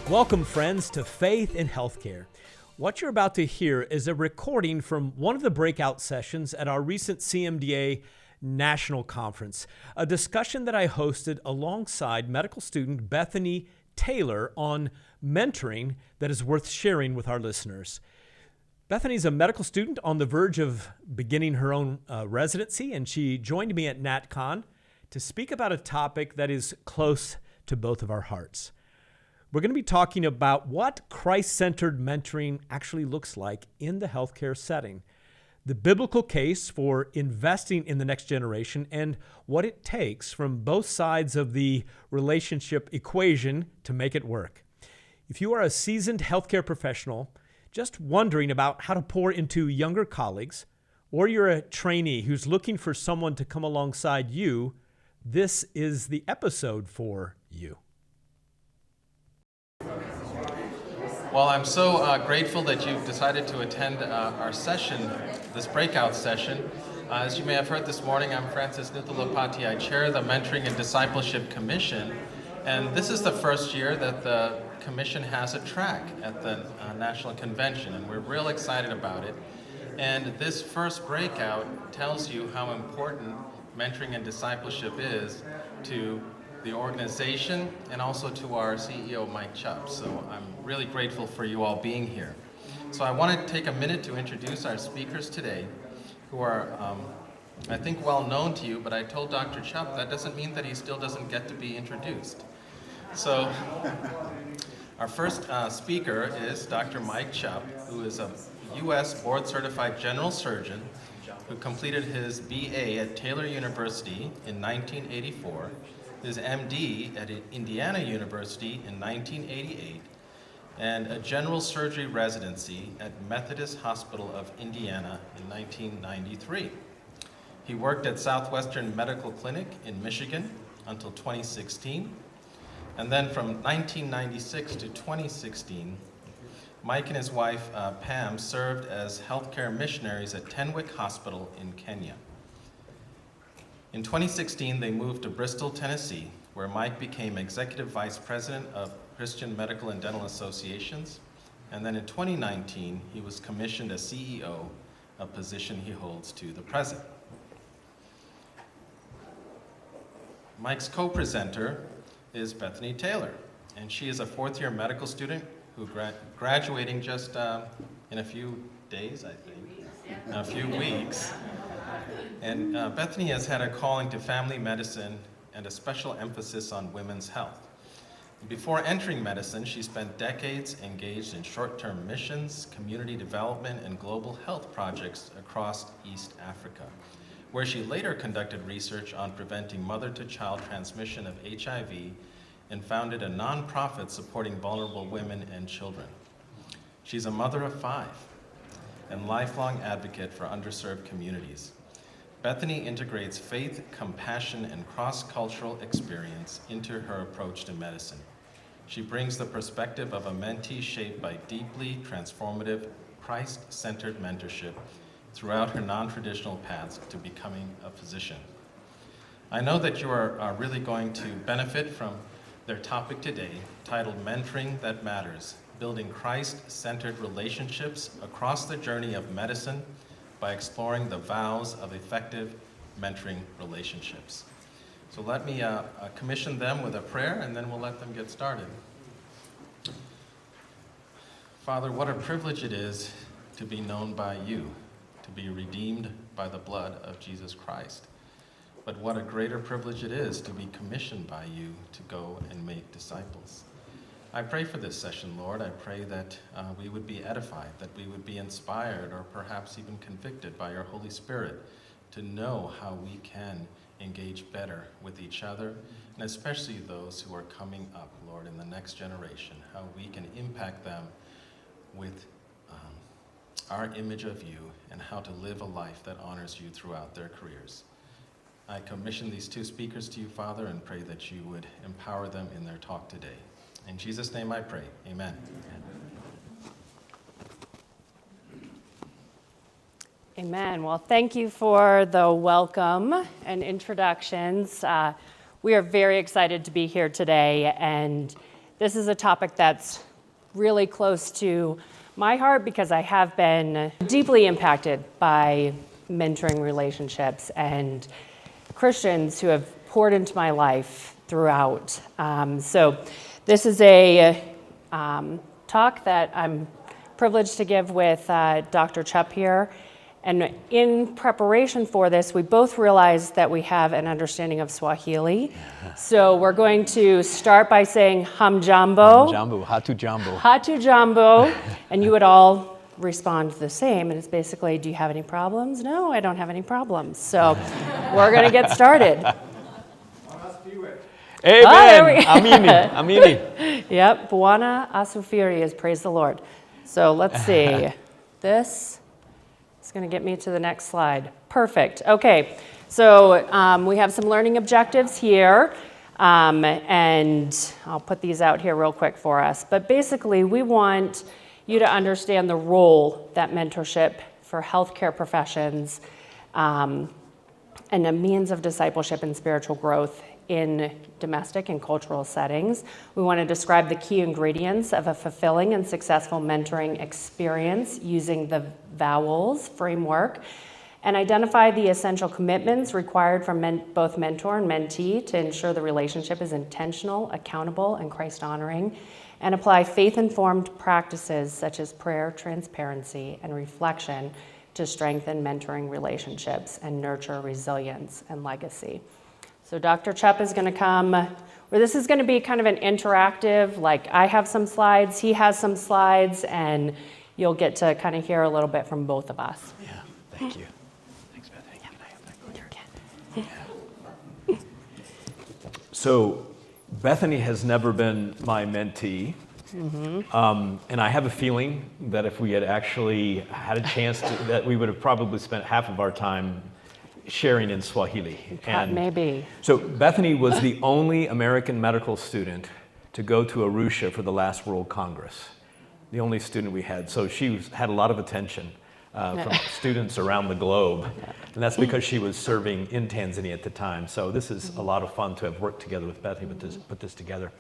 Welcome, friends, to Faith in Healthcare. What you're about to hear is a recording from one of the breakout sessions at our recent CMDA National Conference, a discussion that I hosted alongside medical student Bethany Taylor on mentoring that is worth sharing with our listeners. Bethany's a medical student on the verge of beginning her own residency, and she joined me at NatCon to speak about a topic that is close to both of our hearts. We're going to be talking about what Christ-centered mentoring actually looks like in the healthcare setting, the biblical case for investing in the next generation, and what it takes from both sides of the relationship equation to make it work. If you are a seasoned healthcare professional just wondering about how to pour into younger colleagues, or you're a trainee who's looking for someone to come alongside you, this is the episode for you. Well, I'm so grateful that you've decided to attend our session, this breakout session. As you may have heard this morning, I'm Francis Nuthalapati. I chair the Mentoring and Discipleship Commission, and this is the first year that the Commission has a track at the National Convention, and we're real excited about it. And this first breakout tells you how important mentoring and discipleship is to the organization and also to our CEO, Mike Chubb. So I'm really grateful for you all being here. So I want to take a minute to introduce our speakers today, who are, I think, well known to you, but I told Dr. Chubb that doesn't mean that he still doesn't get to be introduced. So our first speaker is Dr. Mike Chubb, who is a U.S. board-certified general surgeon who completed his BA at Taylor University in 1984, his MD at Indiana University in 1988, and a general surgery residency at Methodist Hospital of Indiana in 1993. He worked at Southwestern Medical Clinic in Michigan until 2016, and then from 1996 to 2016, Mike and his wife, Pam, served as healthcare missionaries at Tenwick Hospital in Kenya. In 2016, they moved to Bristol, Tennessee, where Mike became Executive Vice President of Christian Medical and Dental Associations, and then in 2019, he was commissioned as CEO, a position he holds to the present. Mike's co-presenter is Bethany Taylor, and she is a fourth-year medical student who graduating just in a few days, I think, a few weeks. And Bethany has had a calling to family medicine and a special emphasis on women's health. Before entering medicine, she spent decades engaged in short-term missions, community development, and global health projects across East Africa, where she later conducted research on preventing mother-to-child transmission of HIV and founded a nonprofit supporting vulnerable women and children. She's a mother of 5 and lifelong advocate for underserved communities. Bethany integrates faith, compassion, and cross-cultural experience into her approach to medicine. She brings the perspective of a mentee shaped by deeply transformative, Christ-centered mentorship throughout her non-traditional paths to becoming a physician. I know that you are really going to benefit from their topic today, titled Mentoring That Matters, Building Christ-Centered Relationships Across the Journey of Medicine by Exploring the Vows of Effective Mentoring Relationships. So let me commission them with a prayer, and then we'll let them get started. Father, what a privilege it is to be known by you, to be redeemed by the blood of Jesus Christ. But what a greater privilege it is to be commissioned by you to go and make disciples. I pray for this session, Lord. I pray that we would be edified, that we would be inspired, or perhaps even convicted by your Holy Spirit to know how we can engage better with each other, and especially those who are coming up, Lord, in the next generation, how we can impact them with our image of you and how to live a life that honors you throughout their careers. I commission these two speakers to you, Father, and pray that you would empower them in their talk today. In Jesus' name I pray, amen. Amen. Well, thank you for the welcome and introductions. We are very excited to be here today and this is a topic that's really close to my heart because I have been deeply impacted by mentoring relationships and Christians who have poured into my life throughout. So this is a talk that I'm privileged to give with Dr. Chupp here. And in preparation for this, we both realized that we have an understanding of Swahili. So we're going to start by saying hamjambo. Jambo, hatu jambo. Hatu jambo. And you would all respond the same. And it's basically, do you have any problems? No, I don't have any problems. So we're going to get started. Amen. Amini. Amini. Yep. Buana asufiri is praise the Lord. So let's see. This is going to get me to the next slide. Perfect. Okay. So we have some learning objectives here. And I'll put these out here real quick for us. But basically, we want you to understand the role that mentorship for healthcare professions and a means of discipleship and spiritual growth in domestic and cultural settings. We want to describe the key ingredients of a fulfilling and successful mentoring experience using the VOWELS framework, and identify the essential commitments required from both mentor and mentee to ensure the relationship is intentional, accountable, and Christ-honoring, and apply faith-informed practices such as prayer, transparency, and reflection to strengthen mentoring relationships and nurture resilience and legacy. So Dr. Chupp is going to come, where this is going to be kind of an interactive, like I have some slides, he has some slides, and you'll get to kind of hear a little bit from both of us. Yeah, thank you. Thanks, Bethany. Yeah. Can I have that card? So Bethany has never been my mentee. And I have a feeling that if we had actually had a chance to, that we would have probably spent half of our time sharing in Swahili. And maybe. So Bethany was the only American medical student to go to Arusha for the last World Congress. The only student we had. So she had a lot of attention from students around the globe. And that's because she was serving in Tanzania at the time. So this is a lot of fun to have worked together with Bethany to put this together.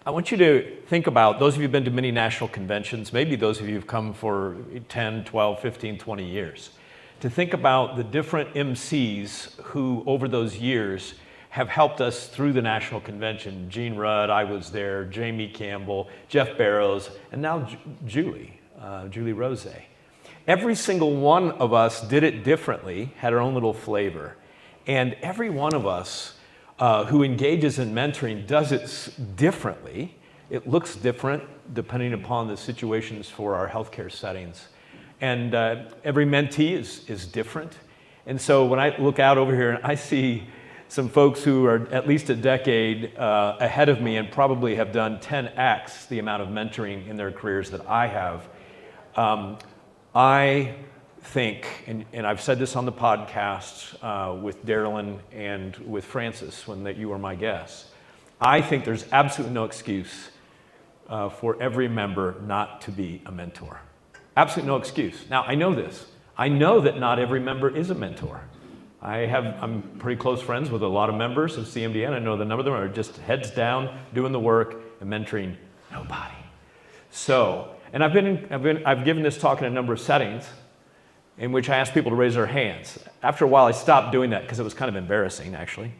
I want you to think about, those of you who've been to many national conventions, maybe those of you who've come for 10, 12, 15, 20 years, to think about the different MCs who, over those years, have helped us through the national convention. Gene Rudd, I was there, Jamie Campbell, Jeff Barrows, and now Julie Rose. Every single one of us did it differently, had our own little flavor. And every one of us who engages in mentoring does it differently. It looks different depending upon the situations for our healthcare settings. And every mentee is different. And so when I look out over here and I see some folks who are at least a decade ahead of me and probably have done 10x the amount of mentoring in their careers that I have, I think, and I've said this on the podcast with Darylyn and with Francis when you were my guests, I think there's absolutely no excuse for every member not to be a mentor. Absolutely no excuse. Now, I know this. I know that not every member is a mentor. I'm pretty close friends with a lot of members of CMDA, and I know the number of them are just heads down, doing the work, and mentoring nobody. So, and I've given this talk in a number of settings in which I asked people to raise their hands. After a while, I stopped doing that because it was kind of embarrassing, actually.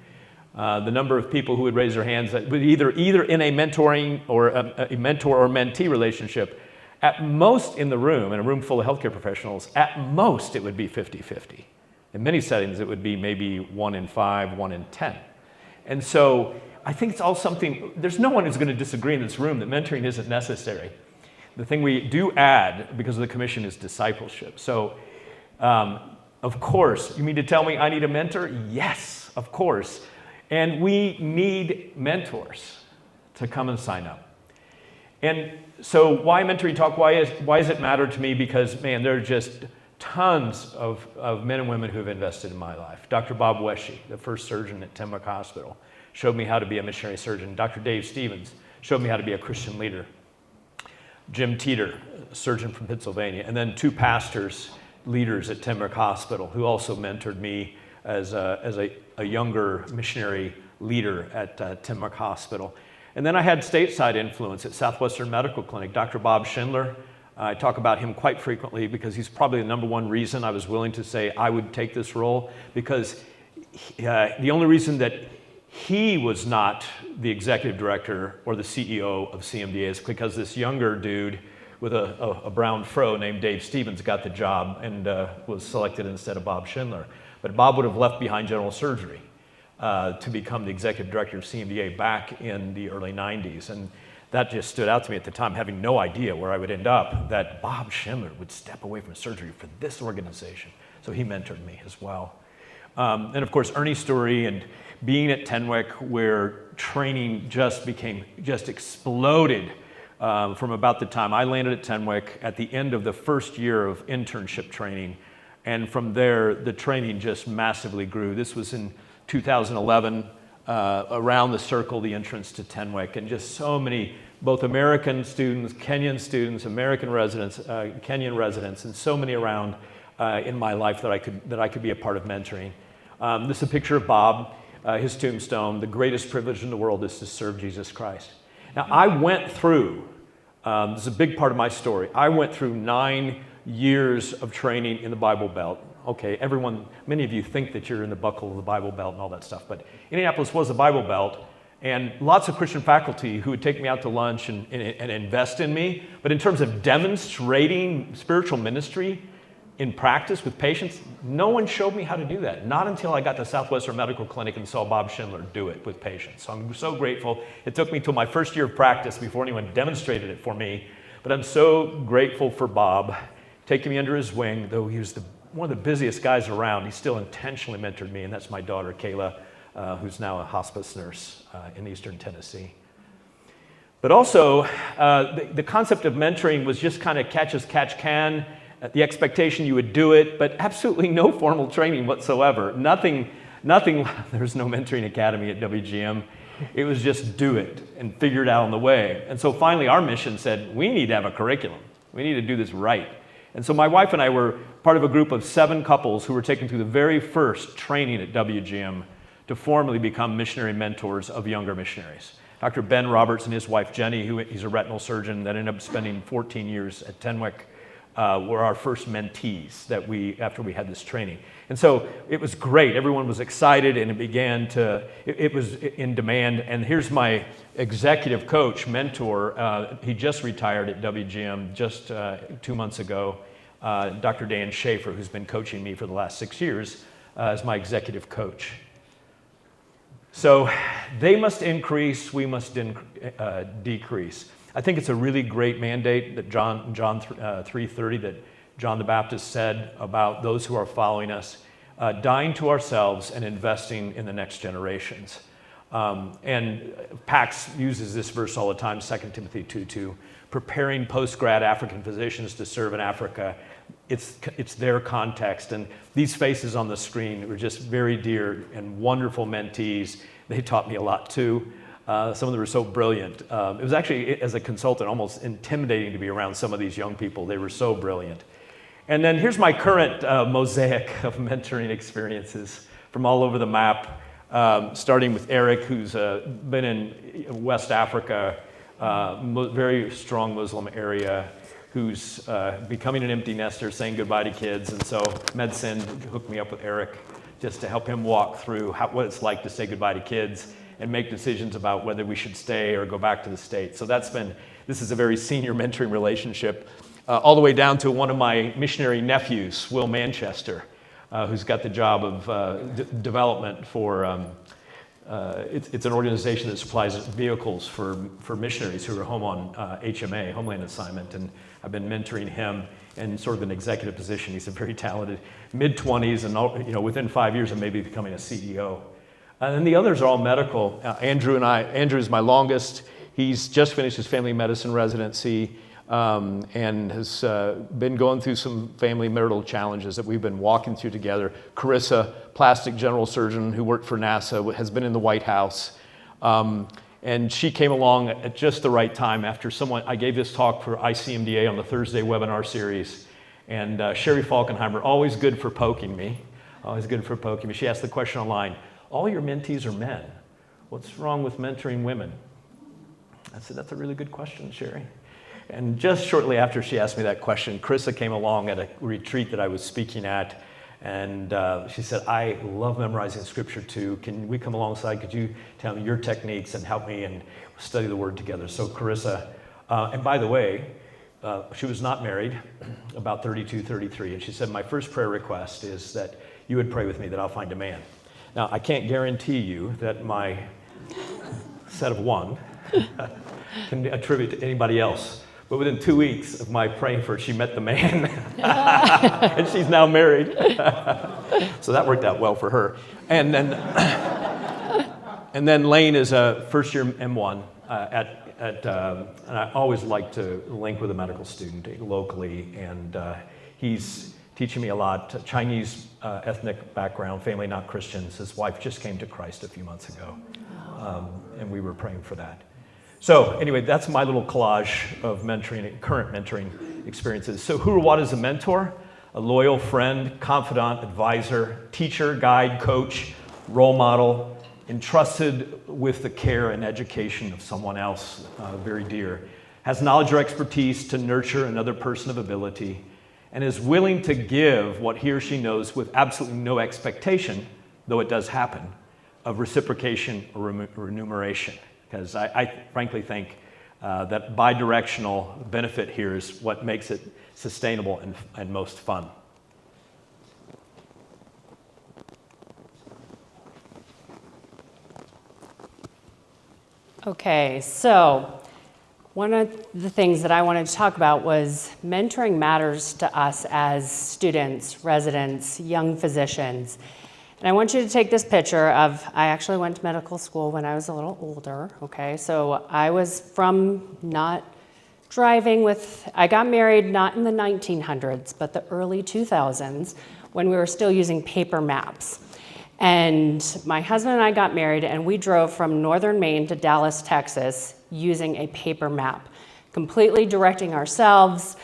The number of people who would raise their hands that would either in a mentoring or a mentor or mentee relationship. At most in the room, in a room full of healthcare professionals, at most it would be 50-50. In many settings, it would be maybe 1 in 5, 1 in 10. And so I think it's all something, there's no one who's going to disagree in this room that mentoring isn't necessary. The thing we do add, because of the commission, is discipleship. So, of course, you mean to tell me I need a mentor? Yes, of course. And we need mentors to come and sign up. And so why mentoring talk? Why does it matter to me? Because, man, there are just tons of men and women who have invested in my life. Dr. Bob Wesche, the first surgeon at Tenmark Hospital, showed me how to be a missionary surgeon. Dr. Dave Stevens showed me how to be a Christian leader. Jim Teeter, a surgeon from Pennsylvania, and then 2 pastors, leaders at Tenmark Hospital, who also mentored me as a younger missionary leader at Tenmark Hospital. And then I had stateside influence at Southwestern Medical Clinic. Dr. Bob Schindler, I talk about him quite frequently because he's probably the number one reason I was willing to say I would take this role, because the only reason that he was not the executive director or the CEO of CMDA is because this younger dude with a brown fro named Dave Stevens got the job and was selected instead of Bob Schindler. But Bob would have left behind general surgery to become the executive director of CMDA back in the early 90s. And that just stood out to me at the time, having no idea where I would end up, that Bob Schindler would step away from surgery for this organization. So he mentored me as well. And of course, Ernie's story and being at Tenwick, where training just exploded from about the time I landed at Tenwick at the end of the first year of internship training. And from there, the training just massively grew. This was in 2011, around the circle, the entrance to Tenwick, and just so many, both American students, Kenyan students, American residents, Kenyan residents, and so many around in my life that I could be a part of mentoring. This is a picture of Bob, his tombstone. The greatest privilege in the world is to serve Jesus Christ. Now, I went through, this is a big part of my story, I went through 9 years of training in the Bible Belt. Okay, many of you think that you're in the buckle of the Bible Belt and all that stuff, but Indianapolis was the Bible Belt, and lots of Christian faculty who would take me out to lunch and invest in me. But in terms of demonstrating spiritual ministry in practice with patients, no one showed me how to do that. Not until I got to Southwestern Medical Clinic and saw Bob Schindler do it with patients. So I'm so grateful. It took me till my first year of practice before anyone demonstrated it for me. But I'm so grateful for Bob taking me under his wing, though he was one of the busiest guys around. He still intentionally mentored me, and that's my daughter, Kayla, who's now a hospice nurse in Eastern Tennessee. But also, the concept of mentoring was just kind of catch as catch can, the expectation you would do it, but absolutely no formal training whatsoever. Nothing, there's no mentoring academy at WGM. It was just do it and figure it out on the way. And so finally our mission said, we need to have a curriculum. We need to do this right. And so my wife and I were part of a group of 7 couples who were taken through the very first training at WGM to formally become missionary mentors of younger missionaries. Dr. Ben Roberts and his wife Jenny, he's a retinal surgeon that ended up spending 14 years at Tenwick, were our first mentees after we had this training. And so it was great. Everyone was excited, and it was in demand. And here's my executive coach, mentor. He just retired at WGM just 2 months ago, Dr. Dan Schaefer, who's been coaching me for the last 6 years as my executive coach. So they must increase, we must decrease. I think it's a really great mandate that John 3:30 that John the Baptist said about those who are following us, dying to ourselves and investing in the next generations. And Pax uses this verse all the time, 2 Timothy 2:2, preparing post-grad African physicians to serve in Africa. It's their context, and these faces on the screen were just very dear and wonderful mentees. They taught me a lot too. Some of them were so brilliant. It was actually, as a consultant, almost intimidating to be around some of these young people. They were so brilliant. And then here's my current mosaic of mentoring experiences from all over the map, starting with Eric, who's been in West Africa, very strong Muslim area, who's becoming an empty nester, saying goodbye to kids. And so MedSend hooked me up with Eric just to help him walk through what it's like to say goodbye to kids and make decisions about whether we should stay or go back to the States. So this is a very senior mentoring relationship, all the way down to one of my missionary nephews, Will Manchester, who's got the job of development for, it's an organization that supplies vehicles for missionaries who are home on HMA, Homeland Assignment, and I've been mentoring him in sort of an executive position. He's a very talented mid-20s, and within 5 years of maybe becoming a CEO. And the others are all medical. Andrew is my longest. He's just finished his family medicine residency and has been going through some family marital challenges that we've been walking through together. Carissa, plastic general surgeon who worked for NASA, has been in the White House. And she came along at just the right time after I gave this talk for ICMDA on the Thursday webinar series. And Sherry Falkenheimer, always good for poking me. She asked the question online, all your mentees are men. What's wrong with mentoring women? I said, that's a really good question, Sherry. And just shortly after she asked me that question, Carissa came along at a retreat that I was speaking at, and she said, I love memorizing scripture too. Can we come alongside? Could you tell me your techniques and help me and study the word together? So Carissa, and by the way, she was not married, about 32, 33, and she said, my first prayer request is that you would pray with me that I'll find a man. Now, I can't guarantee you that my set of one can attribute to anybody else. But within 2 weeks of my praying for her, she met the man, and she's now married. So that worked out well for her. And then Lane is a first-year M1 and I always like to link with a medical student locally, and he's teaching me a lot. Chinese ethnic background, family not Christians. His wife just came to Christ a few months ago, and we were praying for that. So anyway, that's my little collage of mentoring, current mentoring experiences. So who or what is a mentor? A loyal friend, confidant, advisor, teacher, guide, coach, role model, entrusted with the care and education of someone else very dear, has knowledge or expertise to nurture another person of ability, and is willing to give what he or she knows with absolutely no expectation, though it does happen, of reciprocation or remuneration. Because I frankly think that bidirectional benefit here is what makes it sustainable and most fun. Okay, so one of the things that I wanted to talk about was mentoring matters to us as students, residents, young physicians. And I want you to take this picture of, I actually went to medical school when I was a little older, okay? So I was from not driving with, I got married not in the 1900s, but the early 2000s when we were still using paper maps. And my husband and I got married, and we drove from northern Maine to Dallas, Texas using a paper map, completely directing ourselves.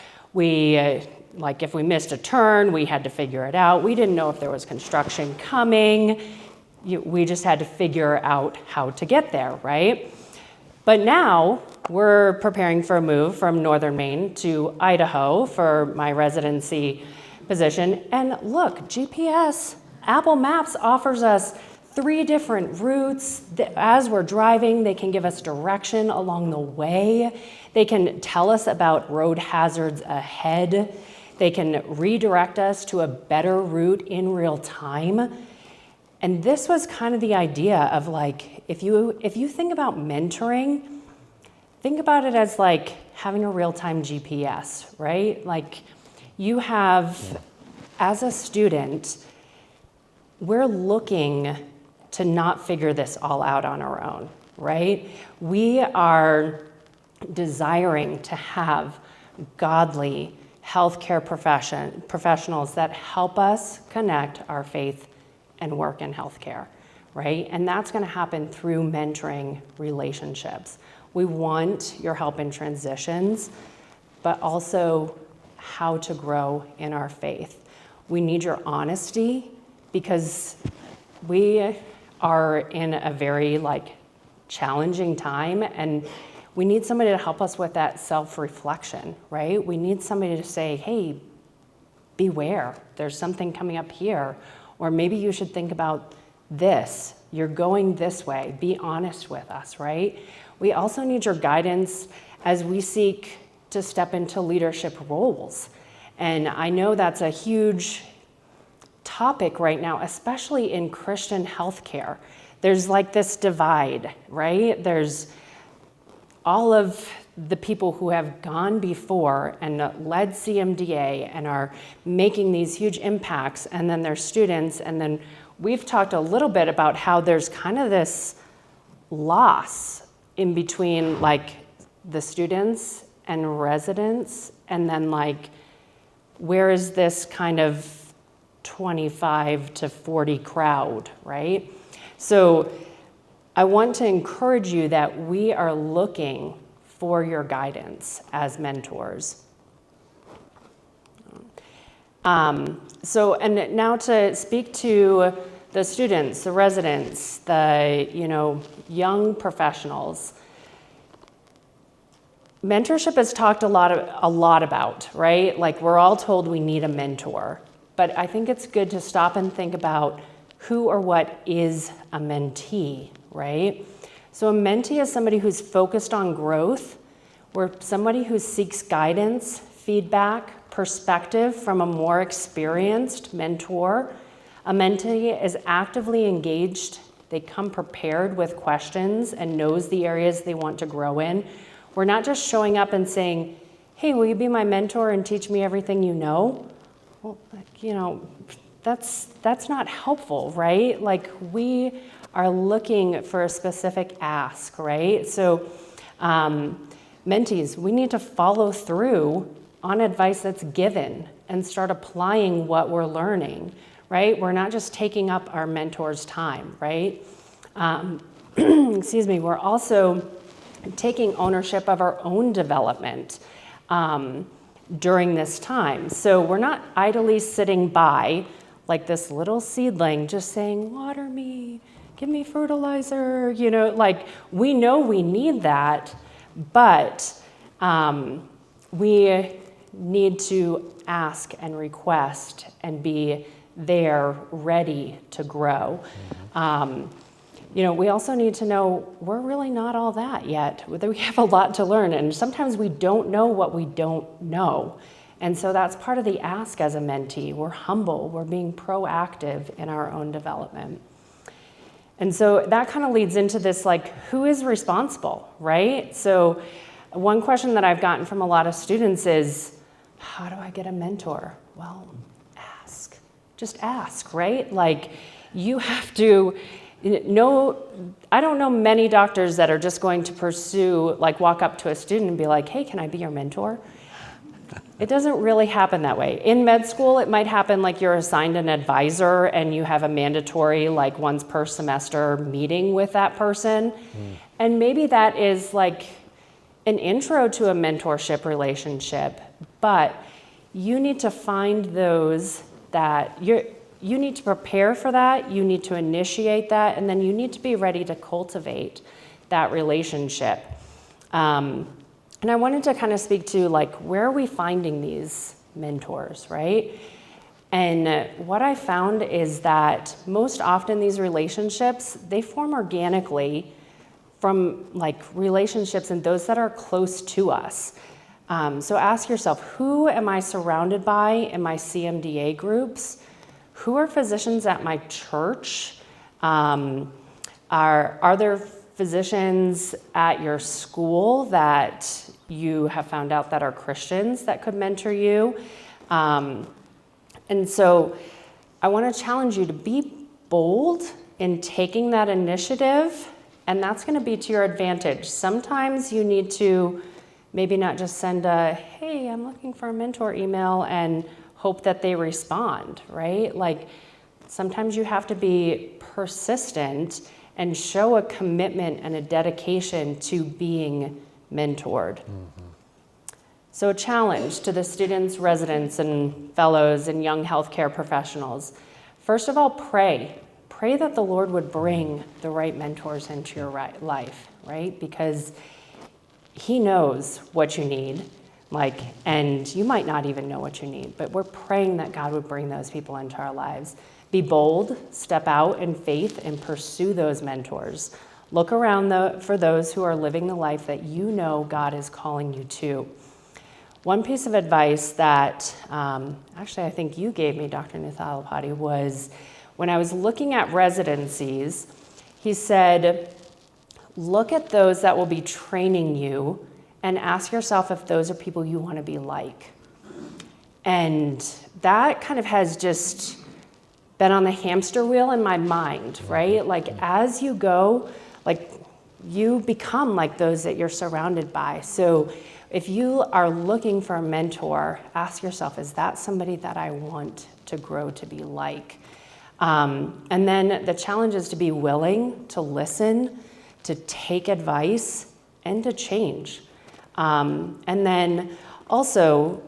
Like if we missed a turn, we had to figure it out. We didn't know if there was construction coming. We just had to figure out how to get there, right? But now we're preparing for a move from northern Maine to Idaho for my residency position. And look, GPS, Apple Maps offers us 3 different routes. As we're driving, they can give us direction along the way. They can tell us about road hazards ahead. They can redirect us to a better route in real time. And this was kind of the idea of like, if you think about mentoring, think about it as like having a real-time GPS, right? Like you have, as a student, we're looking to not figure this all out on our own, right? We are desiring to have godly healthcare professionals that help us connect our faith and work in healthcare, right? And that's going to happen through mentoring relationships. We want your help in transitions, but also how to grow in our faith. We need your honesty because we are in a very challenging time, and we need somebody to help us with that self-reflection, right? We need somebody to say, hey, beware, there's something coming up here, or maybe you should think about this. You're going this way. Be honest with us, right? We also need your guidance as we seek to step into leadership roles. And I know that's a huge topic right now, especially in Christian healthcare. There's this divide, right? There's all of the people who have gone before and led CMDA and are making these huge impacts, and then their students, and then we've talked a little bit about how there's kind of this loss in between the students and residents, and then where is this kind of 25 to 40 crowd, right? So I want to encourage you that we are looking for your guidance as mentors. And now to speak to the students, the residents, the young professionals. mentorship is talked a lot about, right? Like we're all told we need a mentor, but I think it's good to stop and think about who or what is a mentee, right? So a mentee is somebody who's focused on growth, or somebody who seeks guidance, feedback, perspective from a more experienced mentor. A mentee is actively engaged. They come prepared with questions and knows the areas they want to grow in. We're not just showing up and saying, hey, will you be my mentor and teach me everything you know? Well, that's not helpful, right? Like we are looking for a specific ask, right? So mentees, we need to follow through on advice that's given and start applying what we're learning, right? We're not just taking up our mentor's time, right? Excuse me, we're also taking ownership of our own development during this time. So we're not idly sitting by like this little seedling just saying, water me, give me fertilizer, like we know we need that, but we need to ask and request and be there ready to grow. We also need to know we're really not all that yet. We have a lot to learn, and sometimes we don't know what we don't know. And so that's part of the ask as a mentee. We're humble, we're being proactive in our own development. And so that kind of leads into this, like, who is responsible, right? So one question that I've gotten from a lot of students is, how do I get a mentor? Well, ask. Just ask, right? Like, you have to know. I don't know many doctors that are just going to pursue, like, walk up to a student and be like, hey, can I be your mentor? It doesn't really happen that way. In med school, it might happen like you're assigned an advisor and you have a mandatory, like, once per semester meeting with that person. And maybe that is like an intro to a mentorship relationship, but you need to find those that you need to prepare for that, you need to initiate that, and then you need to be ready to cultivate that relationship. And I wanted to kind of speak to, like, where are we finding these mentors, right? And what I found is that most often these relationships, they form organically from, like, relationships and those that are close to us. So ask yourself, who am I surrounded by in my CMDA groups? Who are physicians at my church? Are there physicians at your school that you have found out that are Christians that could mentor you? And so I want to challenge you to be bold in taking that initiative, and that's going to be to your advantage. Sometimes you need to maybe not just send a, hey, I'm looking for a mentor email and hope that they respond, right? Like, sometimes you have to be persistent and show a commitment and a dedication to being mentored. So a challenge to the students, residents, and fellows and young healthcare professionals. First of all, pray. Pray that the Lord would bring the right mentors into your life, right? Because He knows what you need, and you might not even know what you need, but we're praying that God would bring those people into our lives. Be bold, step out in faith, and pursue those mentors. Look around for those who are living the life that you know God is calling you to. One piece of advice that actually I think you gave me, Dr. Nuthalapati, was when I was looking at residencies, he said, look at those that will be training you and ask yourself if those are people you want to be like. And that kind of has just been on the hamster wheel in my mind, right? Like, as you go, like, you become like those that you're surrounded by. So if you are looking for a mentor, ask yourself, is that somebody that I want to grow to be like? And then the challenge is to be willing to listen, to take advice, and to change. And then also,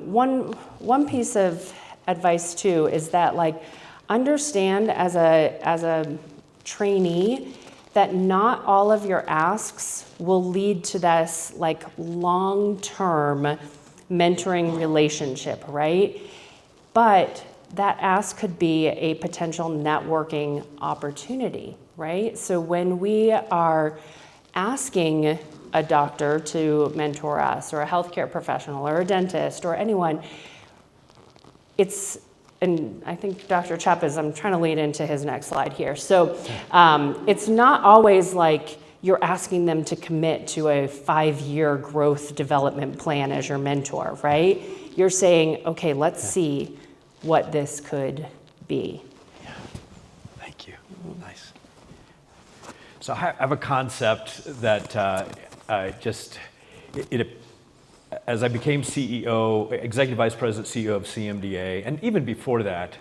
one piece of advice too is that, like, understand as a trainee that not all of your asks will lead to this like long-term mentoring relationship, right? But that ask could be a potential networking opportunity, right? So when we are asking a doctor to mentor us, or a healthcare professional, or a dentist, or anyone, and I think Dr. I'm trying to lead into his next slide here. So it's not always like you're asking them to commit to a 5-year growth development plan as your mentor, right? You're saying, okay, let's see what this could be. Yeah. Thank you. Nice. So I have a concept that as I became CEO, Executive Vice President, CEO of CMDA, and even before that,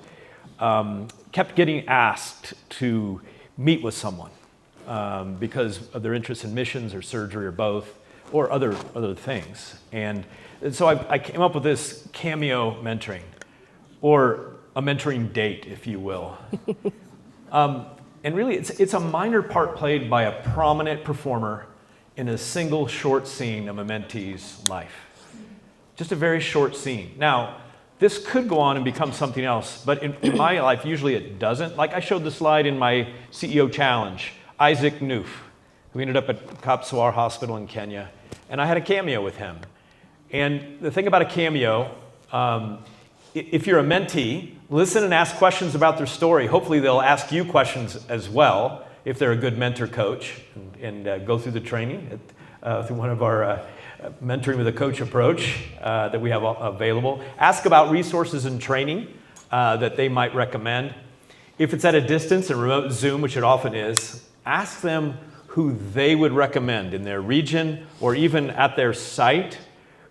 kept getting asked to meet with someone because of their interest in missions or surgery or both, or other things. And so I came up with this cameo mentoring, or a mentoring date, if you will. And really, it's a minor part played by a prominent performer in a single short scene of a mentee's life. Just a very short scene. Now, this could go on and become something else, but in my life, usually it doesn't. Like I showed the slide in my CEO challenge, Isaac Noof, who ended up at Kapsawar Hospital in Kenya, and I had a cameo with him. And the thing about a cameo, if you're a mentee, listen and ask questions about their story. Hopefully they'll ask you questions as well, if they're a good mentor coach, and go through the training through one of our mentoring with a coach approach that we have available. Ask about resources and training that they might recommend. If it's at a distance, a remote Zoom, which it often is, ask them who they would recommend in their region or even at their site,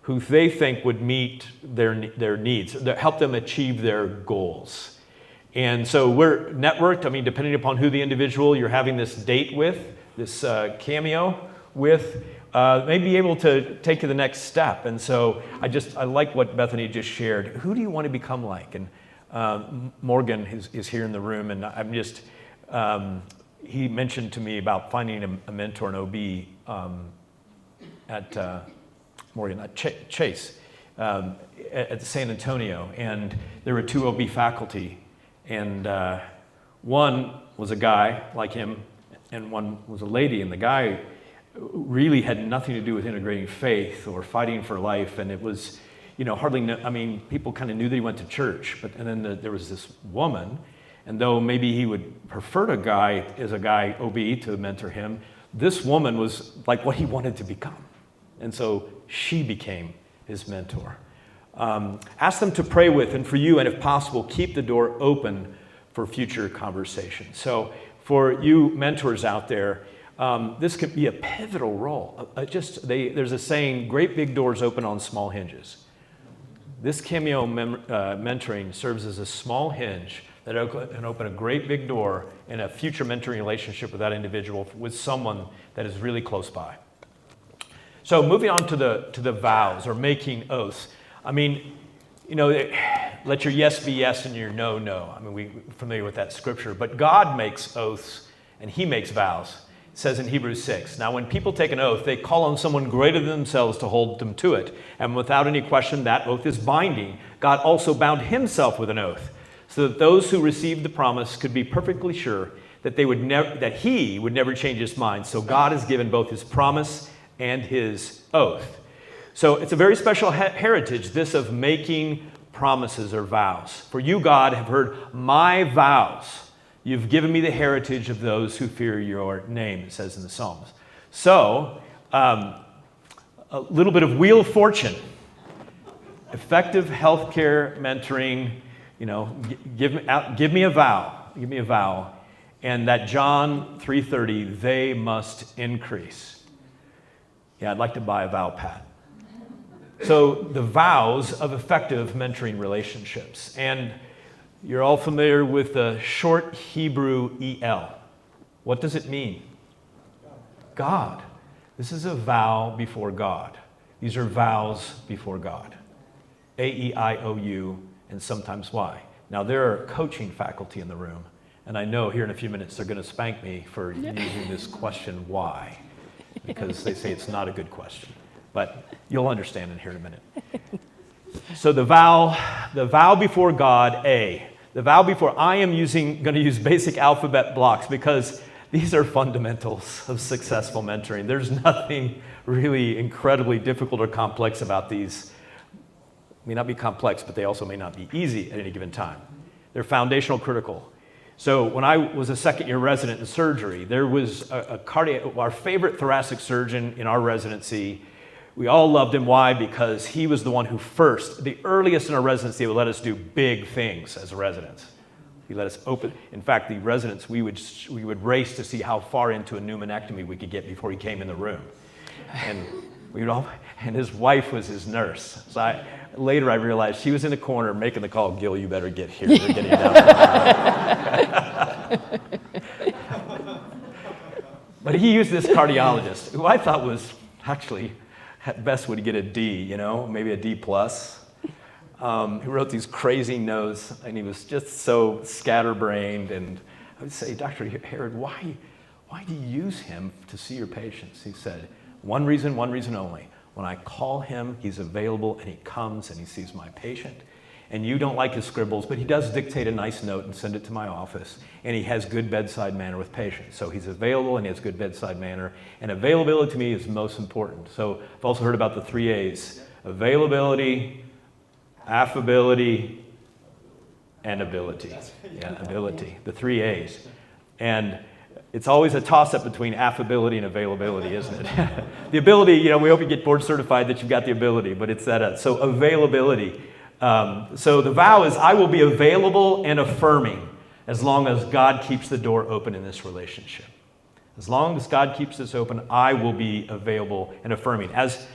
who they think would meet their needs, help them achieve their goals. And so we're networked. I mean, depending upon who the individual you're having this date with, this cameo with, may be able to take you the next step. And so I like what Bethany just shared. Who do you want to become like? And Morgan is here in the room, and I'm just, he mentioned to me about finding a mentor, an OB at Morgan, Chase, at San Antonio. And there were 2 OB faculty. And one was a guy like him, and one was a lady. And the guy really had nothing to do with integrating faith or fighting for life. And it was, people kind of knew that he went to church. And then there was this woman. And though maybe he would prefer a guy OB to mentor him, this woman was like what he wanted to become. And so she became his mentor. Ask them to pray with, and for you, and if possible, keep the door open for future conversation. So for you mentors out there, this could be a pivotal role. There's a saying, great big doors open on small hinges. This cameo mentoring serves as a small hinge that can open a great big door in a future mentoring relationship with that individual, with someone that is really close by. So moving on to the vows, or making oaths. I mean, let your yes be yes and your no, no. I mean, we're familiar with that scripture. But God makes oaths and he makes vows. It says in Hebrews 6, now when people take an oath, they call on someone greater than themselves to hold them to it. And without any question, that oath is binding. God also bound himself with an oath, so that those who received the promise could be perfectly sure that he would never change his mind. So God has given both his promise and his oath. So it's a very special heritage, this of making promises or vows. For you, God, have heard my vows. You've given me the heritage of those who fear your name, it says in the Psalms. So, a little bit of Wheel of Fortune. Effective healthcare mentoring, give me a vow. And that John 3:30, they must increase. Yeah, I'd like to buy a vow pad. So the vows of effective mentoring relationships. And you're all familiar with the short Hebrew EL. What does it mean? God. This is a vow before God. These are vows before God. A-E-I-O-U and sometimes Y. Now there are coaching faculty in the room, And I know here in a few minutes they're going to spank me for using this question, why? Because they say it's not a good question. But you'll understand it here in a minute. So the vow before God, A. The vow before, I am going to use basic alphabet blocks because these are fundamentals of successful mentoring. There's nothing really incredibly difficult or complex about these. May not be complex, but they also may not be easy at any given time. They're foundational, critical. So when I was a second-year resident in surgery, there was our favorite thoracic surgeon in our residency. We all loved him. Why? Because he was the one who the earliest in our residency, would let us do big things as residents. He let us open. In fact, the residents, we would race to see how far into a pneumonectomy we could get before he came in the room. And and his wife was his nurse. So later I realized she was in the corner making the call, Gil, you better get here. They're getting down. But he used this cardiologist, who I thought was actually, at best would get a D, maybe a D plus. He wrote these crazy notes, and he was just so scatterbrained. And I would say, Dr. Herod, why do you use him to see your patients? He said, one reason only. When I call him, he's available, and he comes, and he sees my patient. And you don't like his scribbles, but he does dictate a nice note and send it to my office. And he has good bedside manner with patients. So he's available, and he has good bedside manner. And availability to me is most important. So I've also heard about the 3 A's: availability, affability, and ability. Yeah, ability, the 3 A's. And it's always a toss-up between affability and availability, isn't it? The ability, we hope you get board certified that you've got the ability, but it's that. So availability. So the vow is, I will be available and affirming as long as God keeps the door open in this relationship. As long as God keeps this open, I will be available and affirming as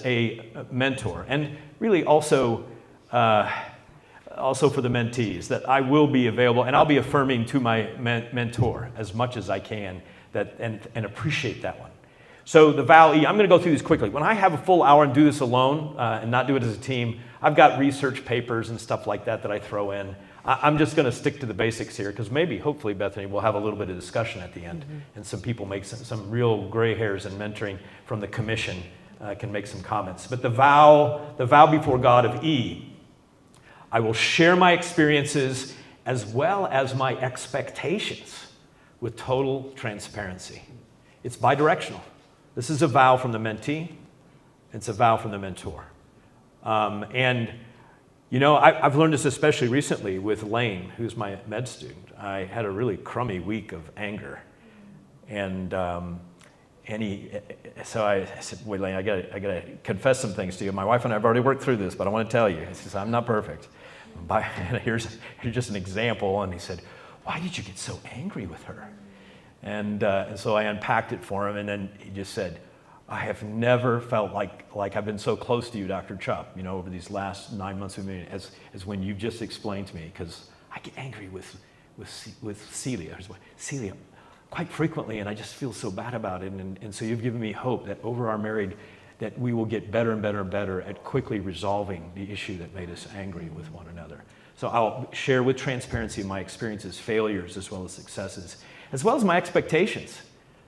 a mentor. And really also for the mentees, that I will be available and I'll be affirming to my mentor as much as I can and appreciate that one. So the vow E, I'm going to go through these quickly. When I have a full hour and do this alone and not do it as a team, I've got research papers and stuff like that I throw in. I'm just going to stick to the basics here because hopefully, Bethany, we'll have a little bit of discussion at the end, and some people make some real gray hairs in mentoring from the commission can make some comments. But the vow before God of E, I will share my experiences as well as my expectations with total transparency. It's bidirectional. This is a vow from the mentee. It's a vow from the mentor. I've learned this especially recently with Lane, who's my med student. I had a really crummy week of anger. So I said, wait, Lane, I gotta confess some things to you. My wife and I have already worked through this, but I want to tell you. He says, I'm not perfect. And here's just an example. And he said, why did you get so angry with her? And so I unpacked it for him, and then he just said, I have never felt like I've been so close to you, Dr. Chupp, over these last 9 months of me, as when you just explained to me, because I get angry with Celia, quite frequently, and I just feel so bad about it. And so you've given me hope that over our married, that we will get better and better and better at quickly resolving the issue that made us angry with one another. So I'll share with transparency my experiences, failures, as well as successes, as well as my expectations.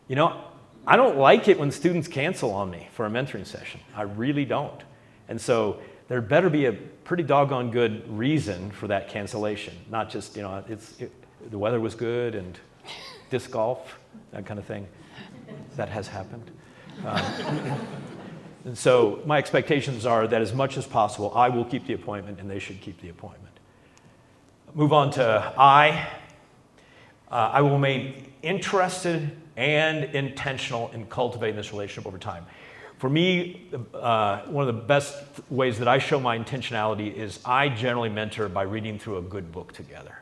I don't like it when students cancel on me for a mentoring session. I really don't. And so there better be a pretty doggone good reason for that cancellation, not just, the weather was good and disc golf, that kind of thing. That has happened. And so my expectations are that as much as possible, I will keep the appointment and they should keep the appointment. Move on to I will remain interested and intentional in cultivating this relationship over time. For me, one of the best ways that I show my intentionality is I generally mentor by reading through a good book together.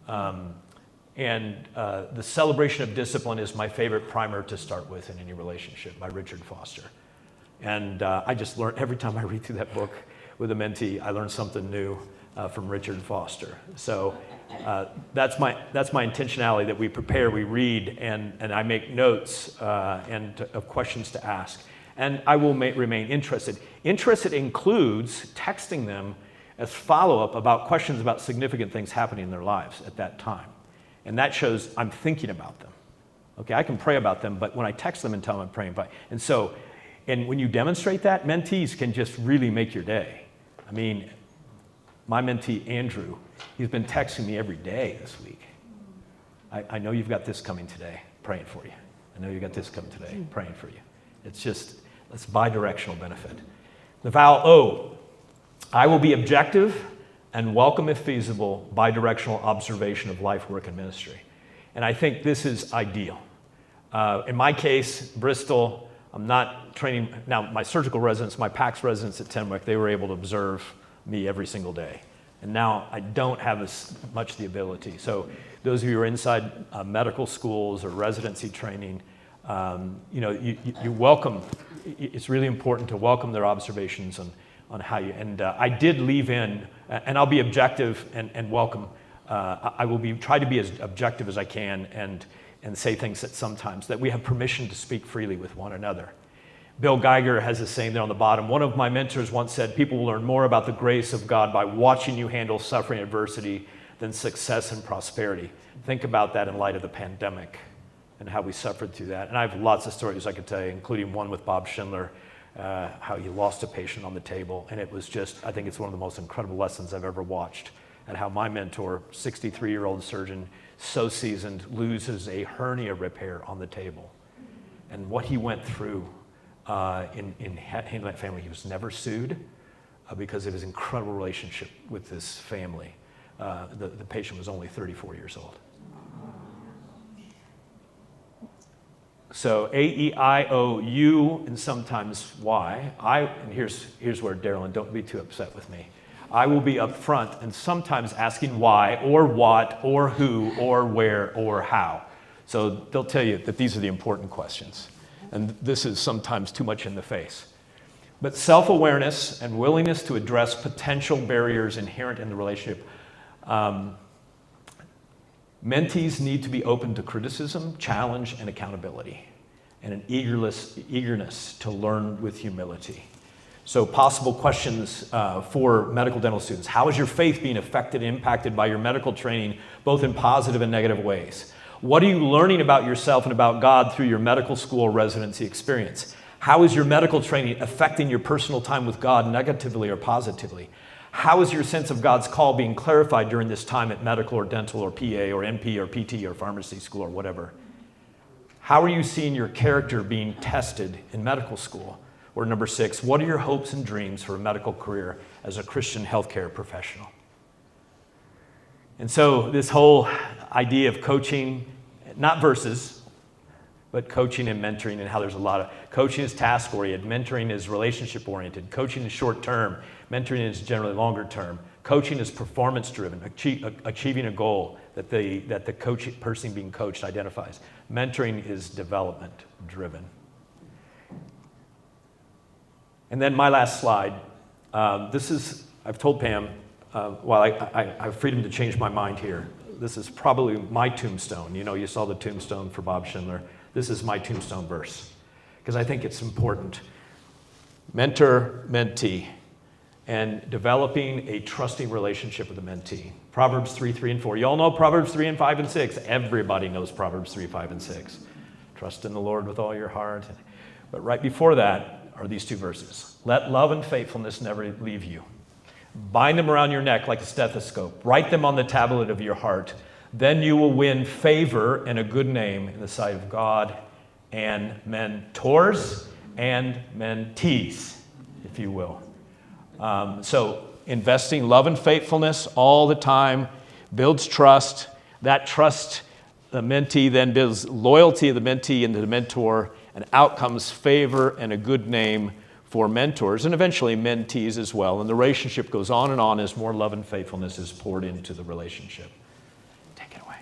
The Celebration of Discipline is my favorite primer to start with in any relationship by Richard Foster. And I just learn every time I read through that book with a mentee, I learn something new from Richard Foster. So that's my intentionality, that we prepare, we read, and I make notes of questions to ask. And I will remain interested. Interested includes texting them as follow-up about questions about significant things happening in their lives at that time. And that shows I'm thinking about them. Okay, I can pray about them, but when I text them and tell them I'm praying about, and when you demonstrate that, mentees can just really make your day. I mean, my mentee, Andrew, he's been texting me every day this week. I know you've got this coming today, praying for you. I know you got this coming today, praying for you. It's bi-directional benefit. The vow O, I will be objective and welcome, if feasible, bi-directional observation of life, work, and ministry. And I think this is ideal. In my case, Bristol, I'm not training, now my surgical residents, my PACS residents at Tenwick, they were able to observe me every single day. And now I don't have as much the ability. So those of you who are inside medical schools or residency training, you welcome, it's really important to welcome their observations on how you, and I did leave in, and I'll be objective and welcome. I will try to be as objective as I can and say things that sometimes, that we have permission to speak freely with one another. Bill Geiger has a saying there on the bottom. One of my mentors once said, people will learn more about the grace of God by watching you handle suffering and adversity than success and prosperity. Think about that in light of the pandemic and how we suffered through that. And I have lots of stories I could tell you, including one with Bob Schindler, how he lost a patient on the table. And it was just, I think it's one of the most incredible lessons I've ever watched, and how my mentor, 63-year-old surgeon, so seasoned, loses a hernia repair on the table. And what he went through in handling that family. He was never sued because of his incredible relationship with this family. The patient was only 34 years old. So A-E-I-O-U and sometimes Y. And here's where, Darylyn, don't be too upset with me. I will be up front and sometimes asking why or what or who or where or how. So they'll tell you that these are the important questions. And this is sometimes too much in the face. But self-awareness and willingness to address potential barriers inherent in the relationship. Mentees need to be open to criticism, challenge, and accountability, and an eagerness to learn with humility. So possible questions for medical dental students. How is your faith being affected and impacted by your medical training, both in positive and negative ways? What are you learning about yourself and about God through your medical school residency experience? How is your medical training affecting your personal time with God negatively or positively? How is your sense of God's call being clarified during this time at medical or dental or PA or NP or PT or pharmacy school or whatever? How are you seeing your character being tested in medical school? Or number 6, what are your hopes and dreams for a medical career as a Christian healthcare professional? And so this whole idea of coaching, not verses, but coaching and mentoring, and how there's a lot of, coaching is task-oriented, mentoring is relationship-oriented, coaching is short-term, mentoring is generally longer-term, coaching is performance-driven, achieving a goal that the person being coached identifies. Mentoring is development-driven. And then my last slide, I've told Pam, I have freedom to change my mind here. This is probably my tombstone. You know, you saw the tombstone for Bob Schindler. This is my tombstone verse, because I think it's important. Mentor, mentee, and developing a trusting relationship with a mentee. Proverbs 3, 3, and 4. You all know Proverbs 3 and 5 and 6. Everybody knows Proverbs 3, 5, and 6. Trust in the Lord with all your heart. But right before that are these two verses. Let love and faithfulness never leave you. Bind them around your neck like a stethoscope. Write them on the tablet of your heart. Then you will win favor and a good name in the sight of God and mentors and mentees, if you will. So investing love and faithfulness all the time builds trust. That trust, the mentee then builds loyalty of the mentee into the mentor, and out comes favor and a good name for mentors, and eventually mentees as well. And the relationship goes on and on as more love and faithfulness is poured into the relationship. Take it away.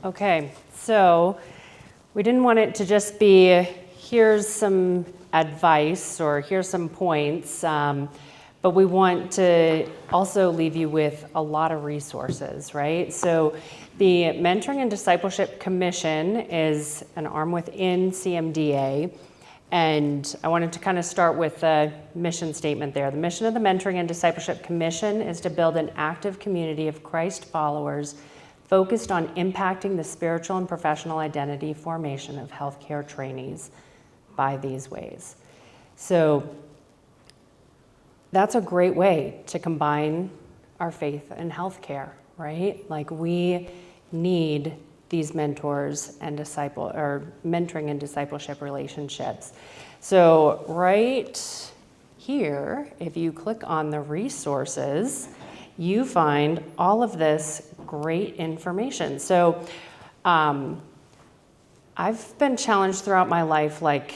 Okay, so we didn't want it to just be, here's some advice or here's some points, but we want to also leave you with a lot of resources, right? So the Mentoring and Discipleship Commission is an arm within CMDA, And I wanted to kind of start with the mission statement there. The mission of the Mentoring and Discipleship Commission is to build an active community of Christ followers focused on impacting the spiritual and professional identity formation of healthcare trainees by these ways. So that's a great way to combine our faith and healthcare, right? Like, we need these mentors and mentoring and discipleship relationships. So right here, if you click on the resources, you find all of this great information. So I've been challenged throughout my life. Like,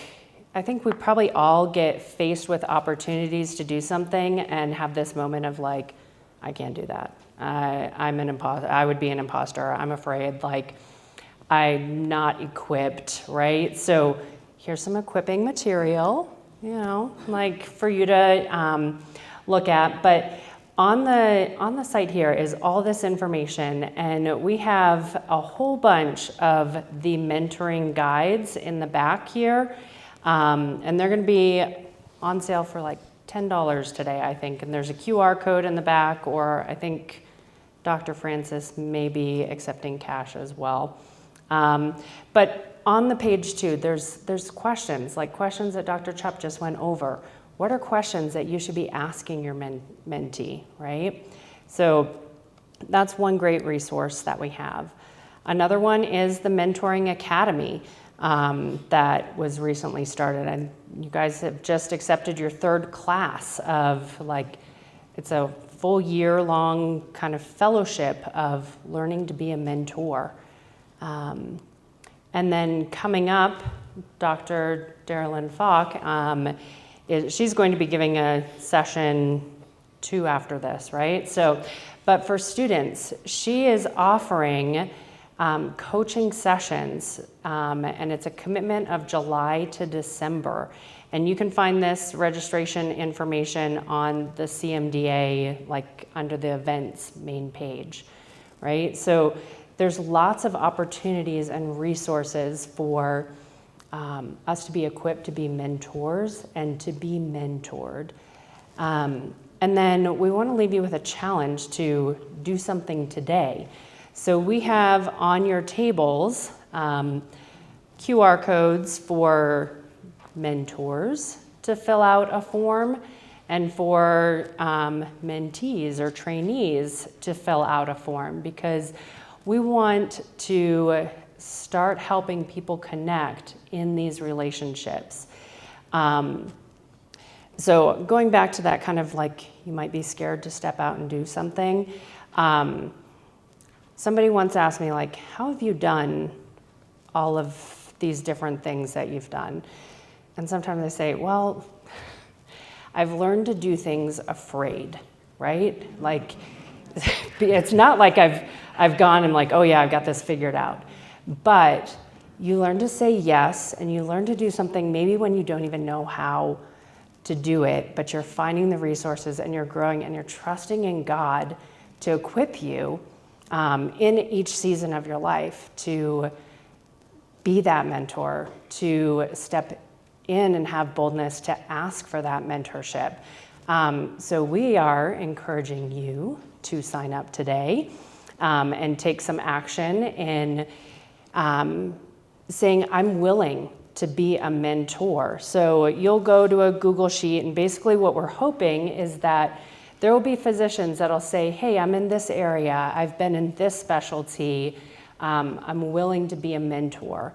I think we probably all get faced with opportunities to do something and have this moment of like, I can't do that. I'm an imposter. I would be an imposter. I'm afraid, like, I'm not equipped, right? So here's some equipping material, like for you to look at. But on the site here is all this information, and we have a whole bunch of the mentoring guides in the back here, and they're going to be on sale for like $10 today, I think. And there's a QR code in the back, or I think Dr. Francis may be accepting cash as well. But on the page too, there's questions, like questions that Dr. Chupp just went over. What are questions that you should be asking your mentee, right? So that's one great resource that we have. Another one is the Mentoring Academy that was recently started. And you guys have just accepted your third class of, like, it's a full year-long kind of fellowship of learning to be a mentor. And then coming up, Dr. Darylyn Falk, she's going to be giving a session 2 after this, right? So, but for students, she is offering coaching sessions, and it's a commitment of July to December. And you can find this registration information on the CMDA, like under the events main page, right? So there's lots of opportunities and resources for us to be equipped to be mentors and to be mentored. And then we want to leave you with a challenge to do something today. So we have on your tables QR codes for mentors to fill out a form, and for mentees or trainees to fill out a form, because we want to start helping people connect in these relationships. So going back to that kind of like, you might be scared to step out and do something. Somebody once asked me, like, how have you done all of these different things that you've done? And sometimes I say, well, I've learned to do things afraid, right? Like, it's not like I've gone and like, oh yeah, I've got this figured out. But you learn to say yes, and you learn to do something maybe when you don't even know how to do it, but you're finding the resources and you're growing and you're trusting in God to equip you in each season of your life to be that mentor, to step in and have boldness to ask for that mentorship. So we are encouraging you to sign up today and take some action in saying, I'm willing to be a mentor. So you'll go to a Google Sheet, and basically what we're hoping is that there will be physicians that'll say, hey, I'm in this area, I've been in this specialty, I'm willing to be a mentor.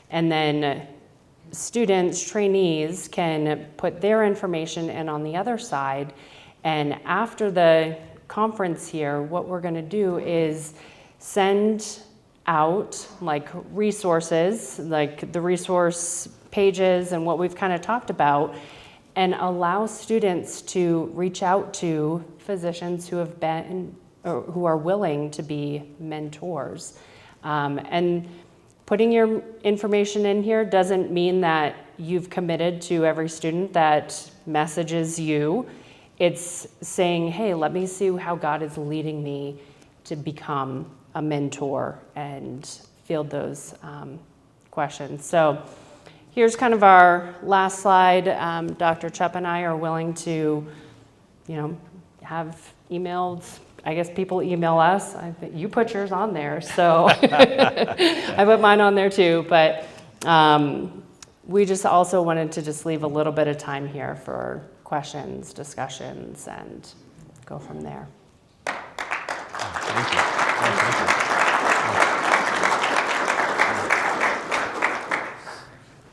And then students, trainees can put their information in on the other side. And after the conference here, what we're going to do is send out like resources, like the resource pages and what we've kind of talked about, and allow students to reach out to physicians who have been or who are willing to be mentors. And putting your information in here doesn't mean that you've committed to every student that messages you. It's saying, hey, let me see how God is leading me to become a mentor and field those questions. So here's kind of our last slide. Dr. Chupp and I are willing to, have emailed. I guess people email us. I think you put yours on there, so I put mine on there too. But we just also wanted to just leave a little bit of time here for questions, discussions, and go from there. Thank you.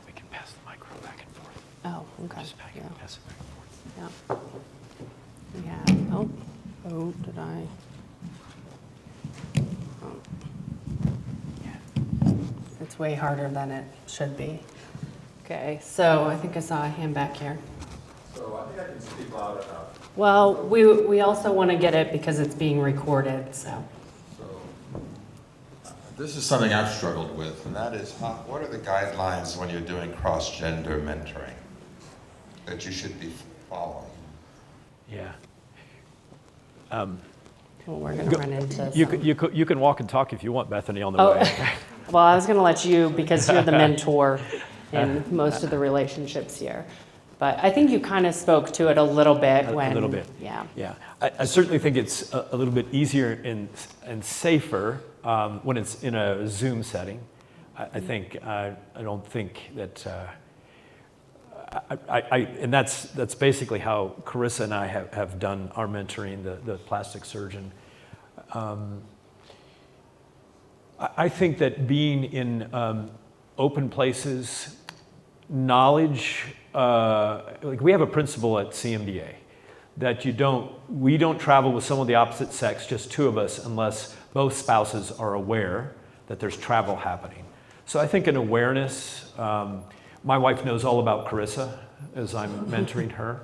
We can pass the microphone back and forth. Oh, okay. Just pass it back and forth. Yeah. We have, did I? Oh. It's way harder than it should be. Okay, so I think I saw a hand back here. So I think I can speak loud enough. Well, we also want to get it because it's being recorded, so. This is something I've struggled with, and that is what are the guidelines when you're doing cross-gender mentoring that you should be following? Yeah. Well, we're going to run into You can walk and talk if you want, Bethany, on the Oh, way. well, I was going to let you because you're the mentor in most of the relationships here. But I think you kind of spoke to it a little bit when... A little bit. Yeah. Yeah. I certainly think it's a little bit easier and safer when it's in a Zoom setting. I think, I don't think that... and that's basically how Carissa and I have done our mentoring, the plastic surgeon. I think that being in open places, knowledge, like we have a principle at CMDA that we don't travel with someone of the opposite sex, just two of us, unless both spouses are aware that there's travel happening. So I think an awareness, my wife knows all about Carissa as I'm mentoring her,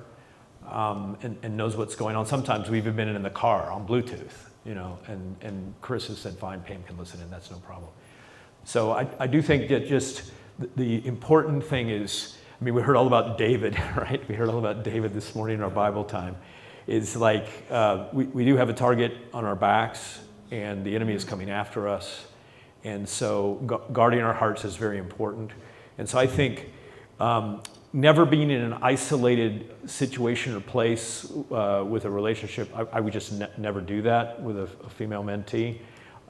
and knows what's going on. Sometimes we've even been in the car on Bluetooth, and Carissa said, fine, Pam can listen in, that's no problem. So I do think that just the important thing is, we heard all about David, right? We heard all about David this morning in our Bible time. It's like we do have a target on our backs, and the enemy is coming after us. And so guarding our hearts is very important. And so I think never being in an isolated situation or place with a relationship, I would just never do that with a female mentee.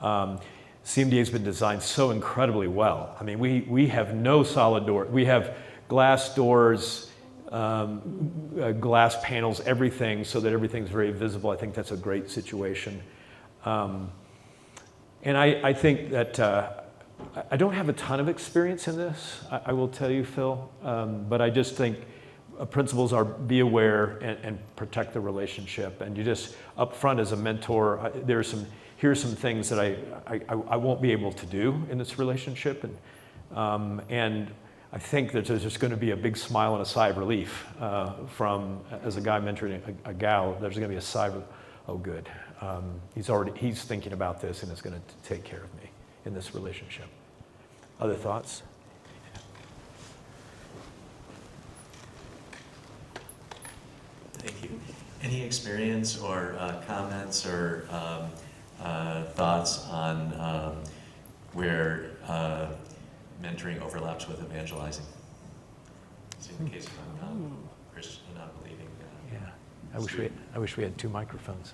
CMDA has been designed so incredibly well. We have no solid door. We have glass doors, glass panels, everything, so that everything's very visible. I think that's a great situation. And I think that I don't have a ton of experience in this, I will tell you, Phil, but I just think principles are be aware and protect the relationship. And you just, up front as a mentor, here's some things that I won't be able to do in this relationship. And I think that there's just going to be a big smile and a sigh of relief from, as a guy mentoring a gal, there's going to be a sigh of, oh good, he's thinking about this and is going to take care of me in this relationship. Other thoughts? Thank you. Any experience or comments or thoughts on where mentoring overlaps with evangelizing? So in the case of Christian, not believing. Yeah, I wish we had two microphones.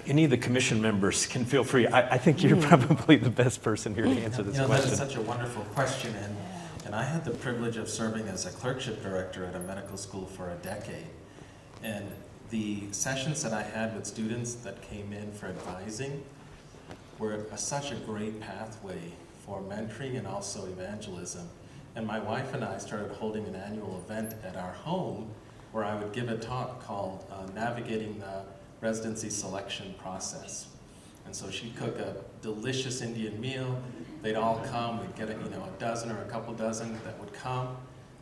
Any of the commission members can feel free. I think you're probably the best person here to answer this question. That is such a wonderful question, and I had the privilege of serving as a clerkship director at a medical school for a decade. And the sessions that I had with students that came in for advising were such a great pathway for mentoring and also evangelism. And my wife and I started holding an annual event at our home where I would give a talk called Navigating the Residency Selection Process. And so she'd cook a delicious Indian meal. They'd all come. We'd get a dozen or a couple dozen that would come.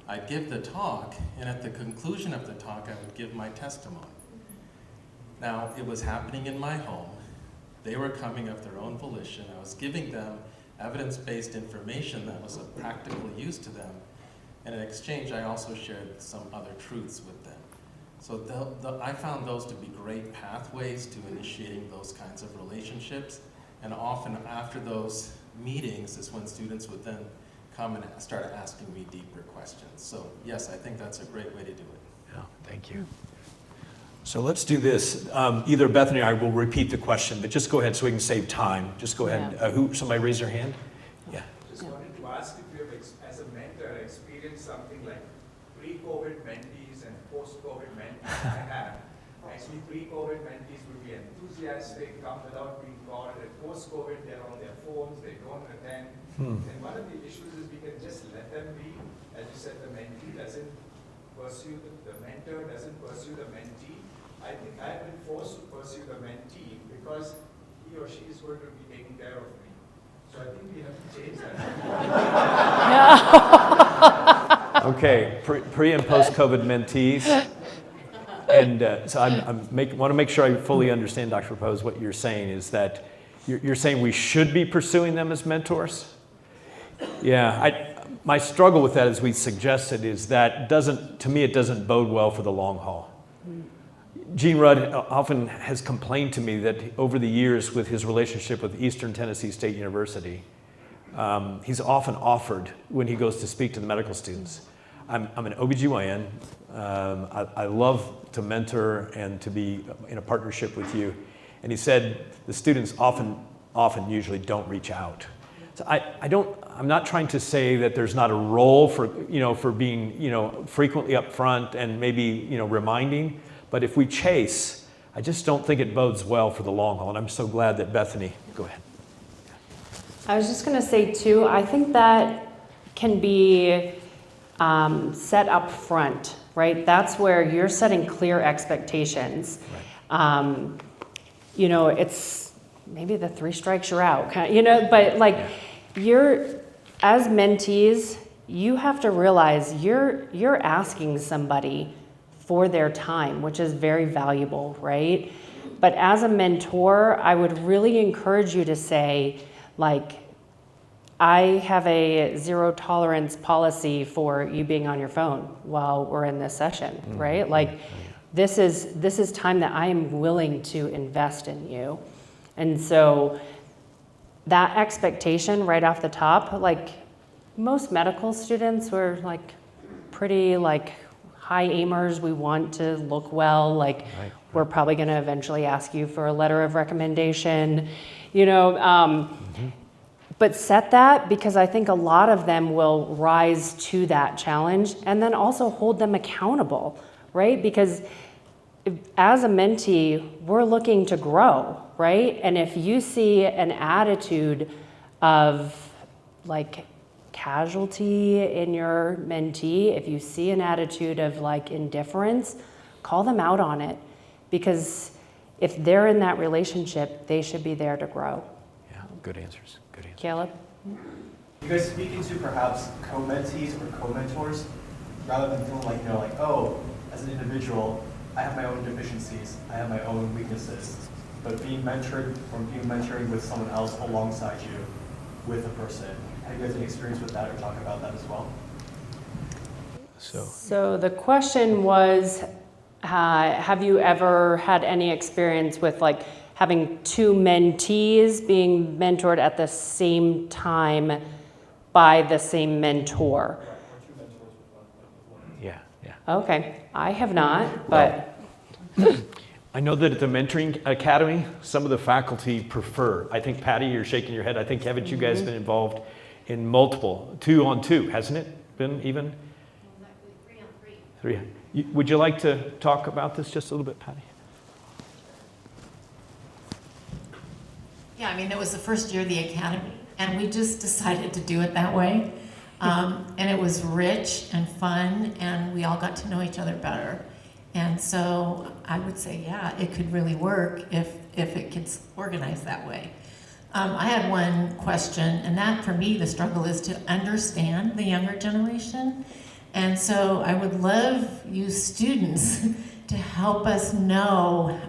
I'd give the talk, and at the conclusion of the talk, I would give my testimony. Now, it was happening in my home. They were coming of their own volition. I was giving them evidence-based information that was of practical use to them. And in exchange, I also shared some other truths with them. So I found those to be great pathways to initiating those kinds of relationships. And often after those meetings is when students would then come and start asking me deeper questions. So yes, I think that's a great way to do it. Yeah, thank you. So let's do this. Either Bethany or I will repeat the question, but just go ahead so we can save time. Just go ahead. Somebody raise their hand? Yeah. Just wanted to ask if you have, as a mentor, experienced something like pre-COVID mentees and post-COVID mentees. I have. Actually, pre-COVID mentees would be enthusiastic, come without being called, and post-COVID, they're on their phones, they don't attend. And one of the issues is we can just let them be. As you said, the mentee doesn't pursue, the mentor doesn't pursue the mentee. I think I've been forced to pursue the mentee because he or she is going to be taking care of me. So I think we have to change that. Okay, pre and post-COVID mentees. And so I want to make sure I fully understand, Dr. Propose, what you're saying is that you're saying we should be pursuing them as mentors? Yeah, my struggle with that, as we suggested, is that to me, it doesn't bode well for the long haul. Gene Rudd often has complained to me that over the years with his relationship with Eastern Tennessee State University, he's often offered, when he goes to speak to the medical students, I'm an OBGYN, I love to mentor and to be in a partnership with you. And he said the students often usually don't reach out. So I'm not trying to say that there's not a role for being, frequently upfront and maybe, reminding, but if we chase, I just don't think it bodes well for the long haul. And I'm so glad that Bethany, go ahead. I was just going to say too, I think that can be set up front, right? That's where you're setting clear expectations. Right. It's maybe the 3 strikes you're out, but like as mentees, you have to realize you're asking somebody for their time, which is very valuable, right? But as a mentor, I would really encourage you to say, like, I have a 0 tolerance policy for you being on your phone while we're in this session, right? Like, this is time that I am willing to invest in you. And so that expectation right off the top, like most medical students were like pretty like high aimers. We want to look well, like we're probably going to eventually ask you for a letter of recommendation, but set that, because I think a lot of them will rise to that challenge, and then also hold them accountable, right? Because as a mentee, we're looking to grow, right? And if you see an attitude of like casualty in your mentee, if you see an attitude of like indifference, call them out on it, because if they're in that relationship, they should be there to grow. Yeah, good answers. Caleb? You guys speak into perhaps co-mentees or co-mentors, rather than feeling like, oh, as an individual, I have my own deficiencies, I have my own weaknesses, but being mentoring with someone else alongside you, with a person. Have you guys any experience with that, or talk about that as well? So the question was, have you ever had any experience with like having 2 mentees being mentored at the same time by the same mentor? Yeah. Okay, I have not, but. I know that at the Mentoring Academy, some of the faculty prefer. I think, Patty, you're shaking your head. I think, haven't you guys been involved in multiple, 2-on-2, hasn't it been even? 3. Would you like to talk about this just a little bit, Patty? Yeah, it was the first year of the academy, and we just decided to do it that way. And it was rich and fun, and we all got to know each other better. And so I would say, yeah, it could really work if it gets organized that way. I had one question, and that for me, the struggle is to understand the younger generation. And so I would love you students to help us know,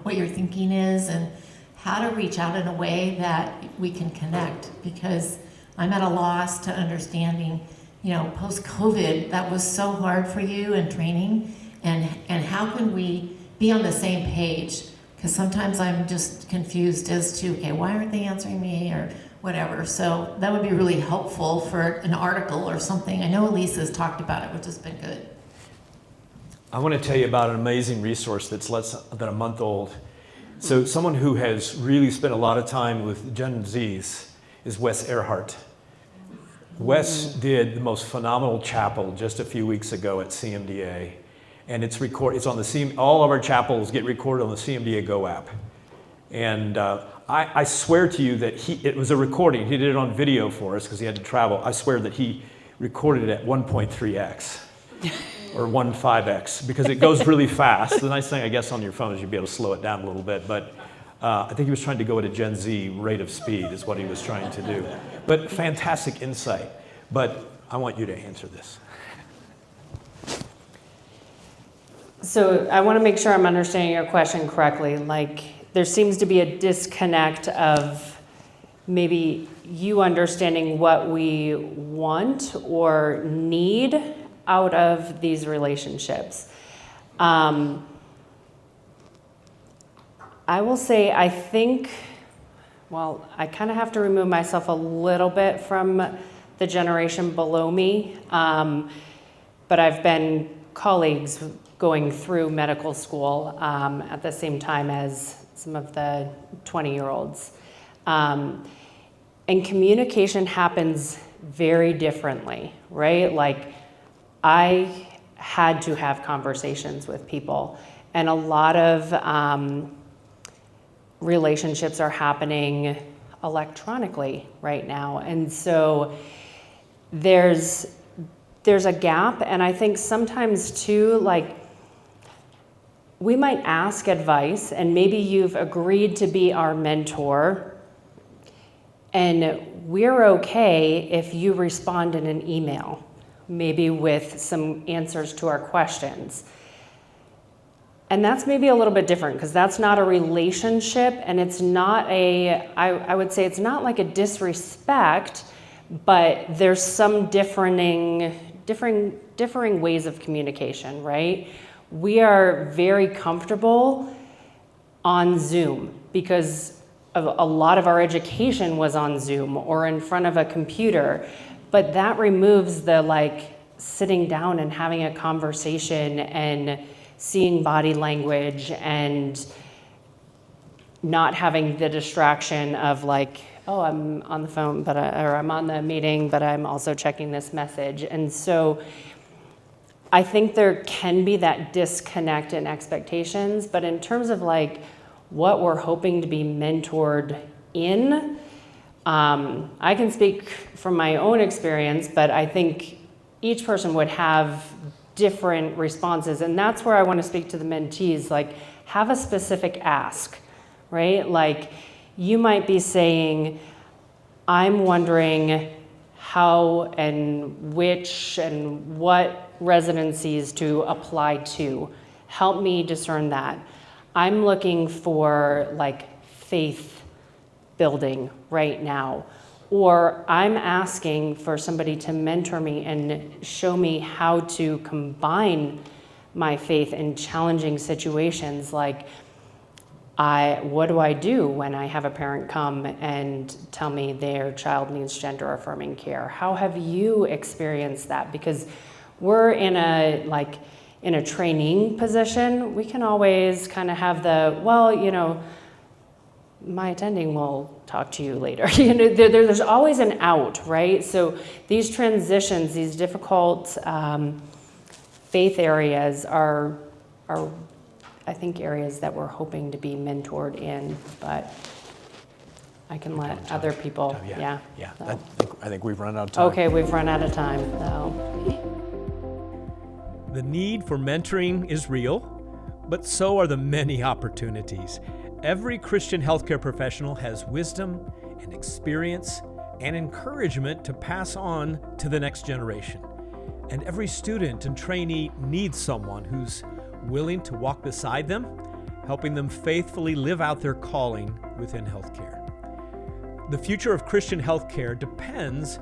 what your thinking is and how to reach out in a way that we can connect, because I'm at a loss to understanding, post-COVID, that was so hard for you in training, and how can we be on the same page? Because sometimes I'm just confused as to, okay, why aren't they answering me, or whatever. So that would be really helpful for an article or something. I know Elise has talked about it, which has been good. I want to tell you about an amazing resource that's less than a month old. So someone who has really spent a lot of time with Gen Zs is Wes Earhart. Wes did the most phenomenal chapel just a few weeks ago at CMDA, and it's on the all of our chapels get recorded on the CMDA Go app. And I swear to you that it was a recording. He did it on video for us because he had to travel. I swear that he recorded it at 1.3x or 1.5x because it goes really fast. The nice thing, I guess, on your phone is you'd be able to slow it down a little bit. But I think he was trying to go at a Gen Z rate of speed is what he was trying to do. But fantastic insight. But I want you to answer this. So I want to make sure I'm understanding your question correctly. Like, there seems to be a disconnect of maybe you understanding what we want or need out of these relationships. I will say, I think, well, I kind of have to remove myself a little bit from the generation below me, but I've been colleagues going through medical school at the same time as some of the 20-year-olds. And communication happens very differently, right? Like, I had to have conversations with people, and a lot of relationships are happening electronically right now. And so there's a gap, and I think sometimes too, like, we might ask advice, and maybe you've agreed to be our mentor, and we're okay if you respond in an email, maybe with some answers to our questions. And that's maybe a little bit different because that's not a relationship, and it's not I would say it's not like a disrespect, but there's some differing ways of communication, right? We are very comfortable on Zoom because a lot of our education was on Zoom or in front of a computer, but that removes the like sitting down and having a conversation and seeing body language and not having the distraction of like, oh, I'm on the phone, or I'm on the meeting, but I'm also checking this message. And so I think there can be that disconnect in expectations, but in terms of like what we're hoping to be mentored in, I can speak from my own experience, but I think each person would have different responses. And that's where I want to speak to the mentees, like have a specific ask, right? Like you might be saying, I'm wondering how and which and what residencies to apply to. Help me discern that. I'm looking for like faith building right now. Or I'm asking for somebody to mentor me and show me how to combine my faith in challenging situations. Like, what do I do when I have a parent come and tell me their child needs gender affirming care? How have you experienced that? Because we're in a training position. We can always kind of have my attending will talk to you later. There's always an out, right? So these transitions, these difficult faith areas are I think areas that we're hoping to be mentored in, but I can let other people. Yeah. So. I think we've run out of time. Okay, we've run out of time. So. The need for mentoring is real, but so are the many opportunities. Every Christian healthcare professional has wisdom and experience and encouragement to pass on to the next generation. And every student and trainee needs someone who's willing to walk beside them, helping them faithfully live out their calling within healthcare. The future of Christian healthcare depends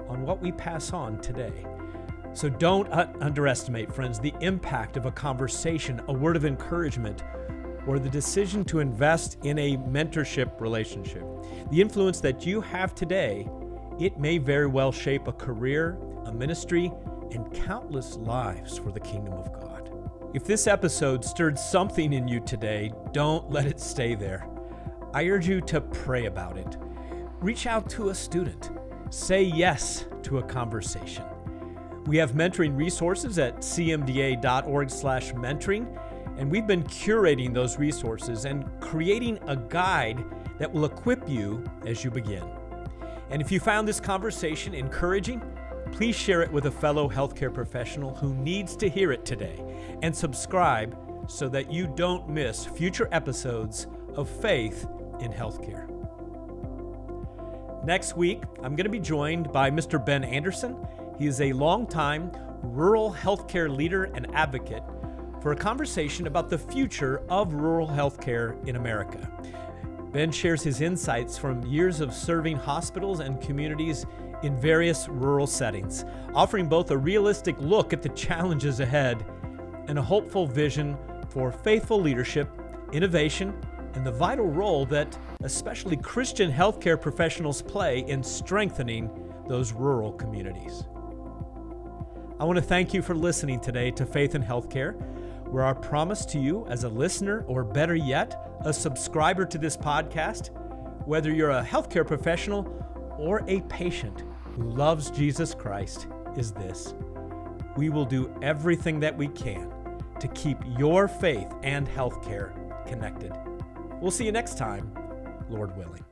on what we pass on today. So don't underestimate, friends, the impact of a conversation, a word of encouragement, or the decision to invest in a mentorship relationship. The influence that you have today, it may very well shape a career, a ministry, and countless lives for the kingdom of God. If this episode stirred something in you today, don't let it stay there. I urge you to pray about it. Reach out to a student. Say yes to a conversation. We have mentoring resources at cmda.org/mentoring, and we've been curating those resources and creating a guide that will equip you as you begin. And if you found this conversation encouraging, please share it with a fellow healthcare professional who needs to hear it today, and subscribe so that you don't miss future episodes of Faith in Healthcare. Next week, I'm going to be joined by Mr. Ben Anderson. He is a longtime rural healthcare leader and advocate for a conversation about the future of rural healthcare in America. Ben shares his insights from years of serving hospitals and communities in various rural settings, offering both a realistic look at the challenges ahead and a hopeful vision for faithful leadership, innovation, and the vital role that especially Christian healthcare professionals play in strengthening those rural communities. I want to thank you for listening today to Faith in Healthcare, where our promise to you as a listener, or better yet, a subscriber to this podcast, whether you're a healthcare professional or a patient who loves Jesus Christ, is this: we will do everything that we can to keep your faith and healthcare connected. We'll see you next time, Lord willing.